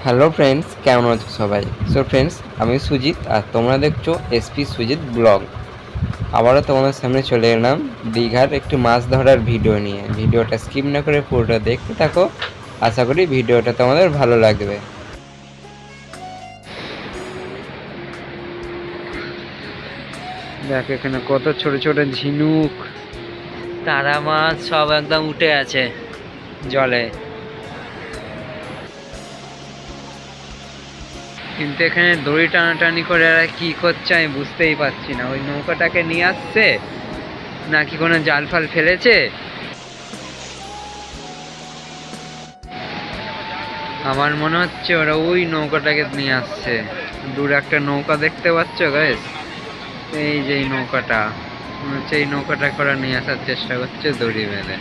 Hello friends, কেমন আছো সবাই? সো ফ্রেন্ডস, আমি সুজিত আর তোমরা দেখছো এসপি সুজিত ব্লগ। আবারও তোমাদের সামনে চলে এলাম দীঘার একটু মাছ ধরার ভিডিও নিয়ে। ভিডিওটা স্কিপ না করে পুরোটা দেখতে থাকো। আশা করি ভিডিওটা তোমাদের ভালো লাগবে। দেখ এখানে কত ছোট ছোট ঝিনুক, তারা মাছ সব একদম উঠে আছে জলে। কিন্তু এখানে দড়ি টানাটানি করে এরা কি করছে আমি বুঝতেই পারছি না। ওই নৌকাটাকে নিয়ে আসছে নাকি কোনো জাল ফাল ফেলেছে। আমার মনে হচ্ছে ওরা ওই নৌকাটাকে নিয়ে আসছে। দূরে একটা নৌকা দেখতে পাচ্ছ গাইস? এই যে এই নৌকাটা, মনে হচ্ছে এই নৌকাটা করে নিয়ে আসার চেষ্টা করছে দড়ি বেঁধে।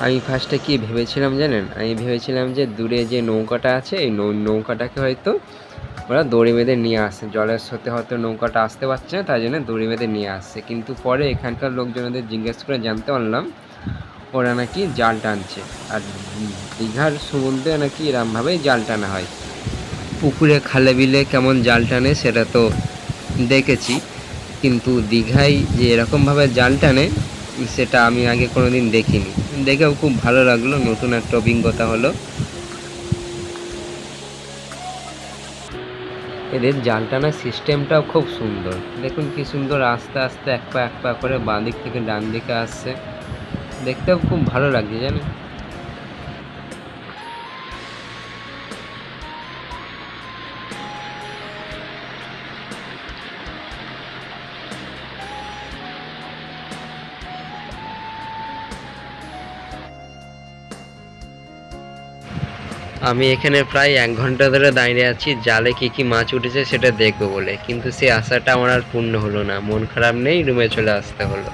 আমি ফার্স্টে কি ভেবেছিলাম জানেন? আমি ভেবেছিলাম যে দূরে যে নৌকাটা আছে এই নৌকাটাকে হয়তো ওরা দড়ি বেঁধে নিয়ে আসছে। জলের স্রোতে হয়তো নৌকাটা আসতে পারছে না, তাই জন্য দড়ি বেঁধে নিয়ে আসছে। কিন্তু পরে এখানকার লোকজনদের জিজ্ঞেস করে জানতে পারলাম ওরা নাকি জাল টানছে। আর দীঘার সমুদ্রে নাকি এরমভাবেই জাল টানা হয়। পুকুরে খালে বিলে কেমন জাল টানে সেটা তো দেখেছি, কিন্তু দীঘায় যে এরকমভাবে জাল টানে সেটা আমি আগে কোনোদিন দেখিনি। দেখেও খুব ভালো লাগলো, নতুন একটা অভিজ্ঞতা হলো। এদের জাল টানার সিস্টেমটাও খুব সুন্দর। দেখুন কি সুন্দর আস্তে আস্তে এক পা করে বাঁ দিক থেকে ডান দিকে আসছে। দেখতেও খুব ভালো লাগছে জানেন। আমি এখানে প্রায় 1 ঘন্টা ধরে দাঁড়িয়ে আছি জালে কি কি মাছ উঠেছে সেটা দেখবো বলে, কিন্তু সেই আশাটা আমার আর পূর্ণ হলো না। মন খারাপ নেই, রুমে চলে আসতে হলো।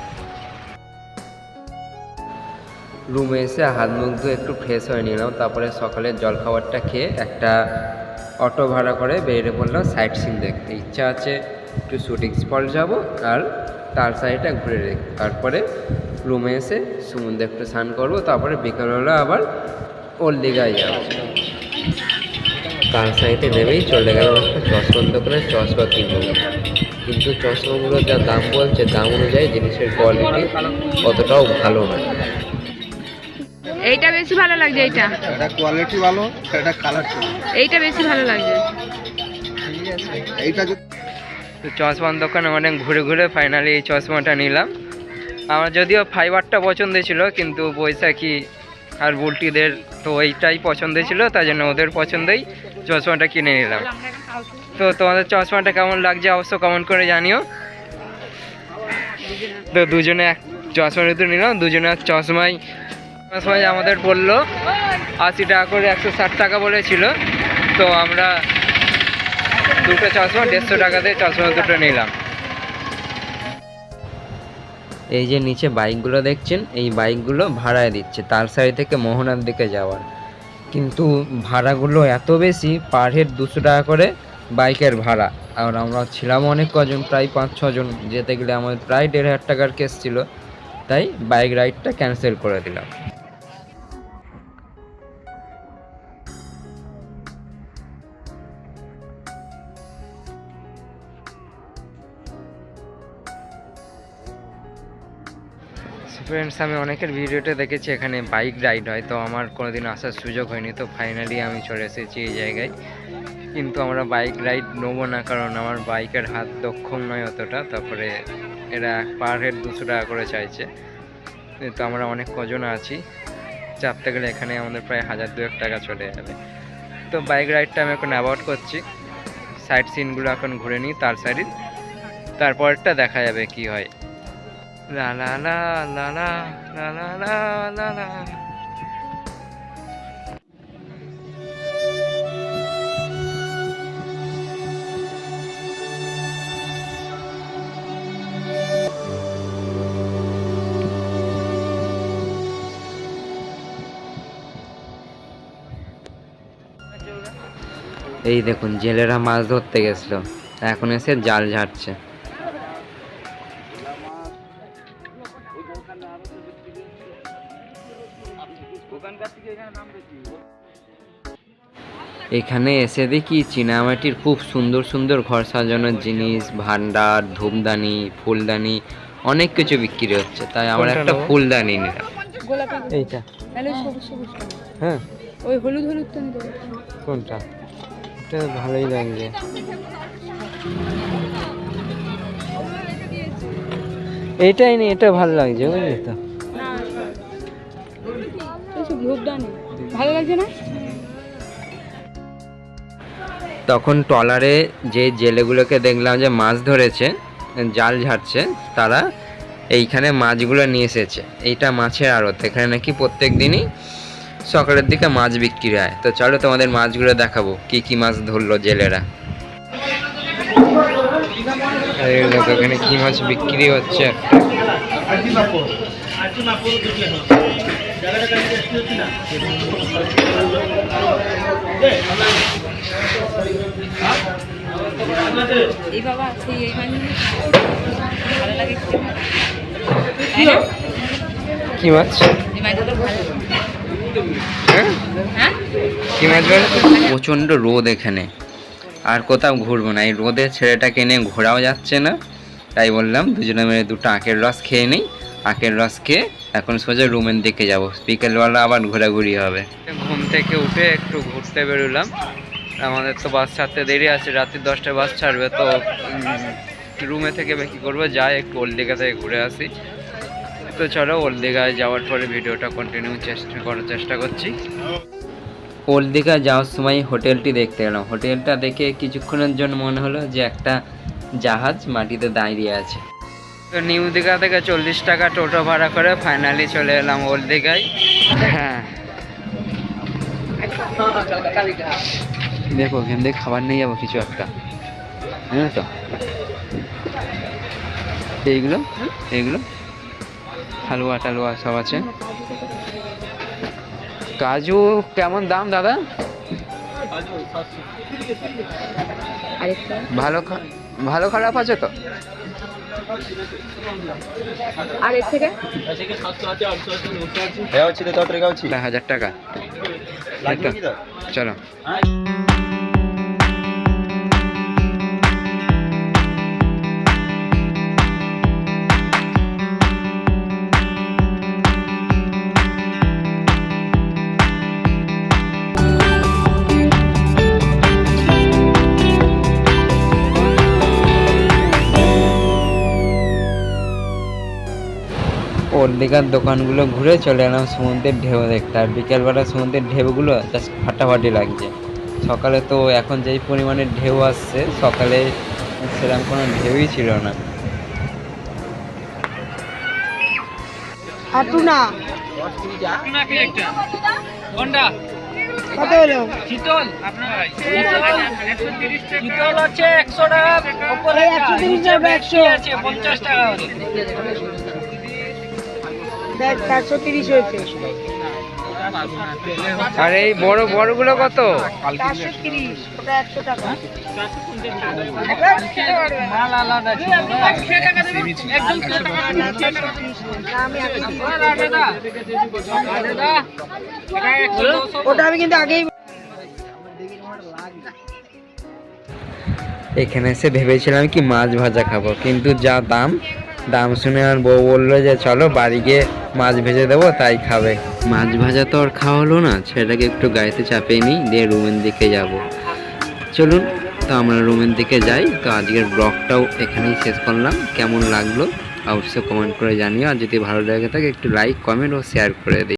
রুমে এসে হাত মুখ ধুয়ে একটু ফ্রেশ হয়ে নিলাম, তারপরে সকালের জলখাবারটা খেয়ে একটা অটো ভাড়া করে বেরিয়ে পড়লাম সাইট সিন দেখতে। ইচ্ছা আছে একটু শুটিং স্পট যাব আর তার সাইডটা ঘুরে রেখে তারপরে রুমে এসে সমুদ্রে একটু স্নান করবো, তারপরে বিকালবেলা আবার ওল্ড দীঘায় যাবো। তার সাইডে নেমেই চলে গেল একটা চশমার দোকানে চশমা কিনবো, কিন্তু চশমাগুলোর যা দাম বলছে দাম অনুযায়ী জিনিসের কোয়ালিটি অতটাও ভালো না। এইটা বেশি ভালো লাগছে। এটা কোয়ালিটি ভালো, এটা কালার ভালো। এইটা বেশি ভালো লাগছে। এইটা তো চশমার দোকানে অনেক ঘুরে ঘুরে ফাইনালি এই চশমাটা নিলাম। আমার যদিও ফাইবারটা পছন্দ ছিল, কিন্তু বৈশাখী আর বুলটিদের তো এইটাই পছন্দ ছিল, তাই জন্য ওদের পছন্দেই চশমাটা কিনে নিলাম। তো তোমাদের চশমাটা কেমন লাগছে অবশ্য কমেন্ট করে জানিও। তো দুজনে এক চশমা ঋতু নিলাম, দুজনে এক চশমাই আমাদের পড়লো 80 টাকা করে, 160 টাকা বলেছিল। তো আমরা দুটো চশমা 150 টাকাতে চশমা দুটো নিলাম। এই যে নিচে বাইকগুলো দেখছেন, এই বাইকগুলো ভাড়ায় দিচ্ছে তালসারি থেকে মোহনার দিকে যাওয়ার। কিন্তু ভাড়াগুলো এত বেশি, পার হেড 200 টাকা করে বাইকের ভাড়া। আর আমরা ছিলাম অনেক কজন, প্রায় 5-6 জন। যেতে গেলে আমাদের প্রায় 1,500 টাকার কেস ছিল, তাই বাইক রাইডটা ক্যান্সেল করে দিলাম। ফ্রেন্ডস, আমি অনেকের ভিডিওতে দেখেছি এখানে বাইক রাইড হয়, তো আমার কোনোদিন আসার সুযোগ হয়নি। তো ফাইনালি আমি চলে এসেছি এই জায়গায়। কিন্তু আমরা বাইক রাইড নেবো না, কারণ আমার বাইকের হাত দক্ষম নয় অতটা। তারপরে এরা পার হেড 200 টাকা করে চাইছে। তো আমরা অনেক কজন আছি, চাপতে গেলে এখানে আমাদের প্রায় 1,000-2,000 টাকা চলে যাবে। তো বাইক রাইডটা আমি এখন অ্যাভয়েড করছি। সাইড সিনগুলো এখন ঘুরে নিই তার সাইডে, তারপরটা দেখা যাবে কি হয়। লা লা লা লা লা লা লা লা লা লা। এই দেখুন জেলেরা মাছ ধরতে গেছিল, এখন এসে জাল ঝাড়ছে। এখানে এসে দেখি চীনামাটির খুব সুন্দর সুন্দর ঘর সাজানোর জিনিস, ভান্ডার, ধূপদানি, ফুলদানি, অনেক কিছু বিক্রি হচ্ছে। তাই আমরা একটা ফুলদানি নিলাম। গোলাপি এইটা তাহলে সবুজ সবুজ কেন? হ্যাঁ, ওই হলুদ হলুদ তো নিতে হবে। কোনটা? এটা ভালোই লাগছে। এইটাই নেই, এটা ভালো লাগছে, বুঝলি তো? না এইসব ধূপদানি ভালো লাগছে না। তখন ট্রলারে যে জেলেগুলোকে দেখলাম যে মাছ ধরেছে, জাল ঝাড়ছে, তারা এইখানে মাছগুলো নিয়ে এসেছে। এইটা মাছের আড়ত, এখানে নাকি প্রত্যেক দিনই সকালের দিকে মাছ বিক্রি হয়। তো চলো তোমাদের মাছগুলো দেখাবো, কি কি মাছ ধরলো জেলেরা। আর এই দেখো এখানে কি মাছ বিক্রি হচ্ছে। এই বাবা সেই এই মানে ভালো লাগে কি মাছ? এই মাছটা ভালো। হ্যাঁ, হ্যাঁ কি মাছ বলো? প্রচণ্ড রোদ এখানে, আর কোথাও ঘুরবো না। এই রোদে ছেলেটাকে নিয়ে ঘোরাও যাচ্ছে না, তাই বললাম দুজনে মিলে দুটো আখের রস খেয়ে নিই। আখের রস খেয়ে এখন সোজা রুমের দিকে যাবো, বিকেলবেলা আবার ঘোরাঘুরি হবে। ঘুম থেকে উঠে একটু ঘুরতে বেরোলাম। আমাদের তো বাস ছাড়তে দেরি আছে, রাত্রি 10টায় বাস ছাড়বে। তো রুমে থেকে কী করবো, যাই একটু ওল্ড দীঘা থেকে ঘুরে আসি। তো চলো ওল্ড দীঘায় যাওয়ার পরে ভিডিওটা কন্টিনিউ করার চেষ্টা করছি। ওল্ড দীঘা যাওয়ার সময় হোটেলটি দেখতে গেলাম। হোটেলটা দেখে কিছুক্ষণের জন্য মনে হলো যে একটা জাহাজ মাটিতে দাঁড়িয়ে আছে। তো নিউ দীঘা থেকে 40 টাকা টোটো ভাড়া করে ফাইনালি চলে এলাম ওল্ড দীঘায়। হ্যাঁ দেখো, এখান থেকে খাবার নিয়ে যাবো কিছু একটা, জানো তো? এইগুলো এইগুলো হালুয়া টালুয়া সব আছে। কাজু কেমন দাম দাদা? ভালো ভালো খারাপ আছে তো? আর এর থেকে 1000 টাকা। চলো ওল্ড দীঘার দোকানগুলো ঘুরে চলে এলাম সমুদ্রের ঢেউ দেখতে। আর বিকেলবেলা সমুদ্রের ঢেউগুলো জাস্ট ফাটাফাটি লাগছে। সকালে তো এখন যেই পরিমাণে ঢেউ আসছে, সকালে সেরকম কোনো ঢেউই ছিল না। কত হলো? শীতল আপনার শীতল আছে 100 টাকা, উপরে 130 টাকা, 100 আছে 50 টাকা। দেখ 430 হয়েছে। আর এই বড় বড়গুলো কত? 430, ওটা 100 টাকা। মাল আলাদা ছিল, 100 টাকা দেব একদম 100 টাকা। আমি আগে দাদা এটা 100 ওটা আমি কিন্তু আগেই এখানে এসে ভেবেছিলাম কি মাছ ভাজা খাবো, কিন্তু যা দাম শুনে আমার বউ বললো যে চলো বাড়ি গিয়ে মাছ ভেজে দেবো, তাই খাবে। মাছ ভাজা তো আর খাওয়া হলো না, ছেলেটাকে একটু গাড়িতে চাপিয়ে নিই, দিয়ে রুমের দিকে যাব। চলুন তো আমরা রুমের দিকে যাই। তো আজকের ব্লগটাও এখানেই শেষ করলাম। কেমন লাগলো অবশ্যই কমেন্ট করে জানিও, আর যদি ভালো লেগে থাকে একটু লাইক, কমেন্ট ও শেয়ার করে দিই।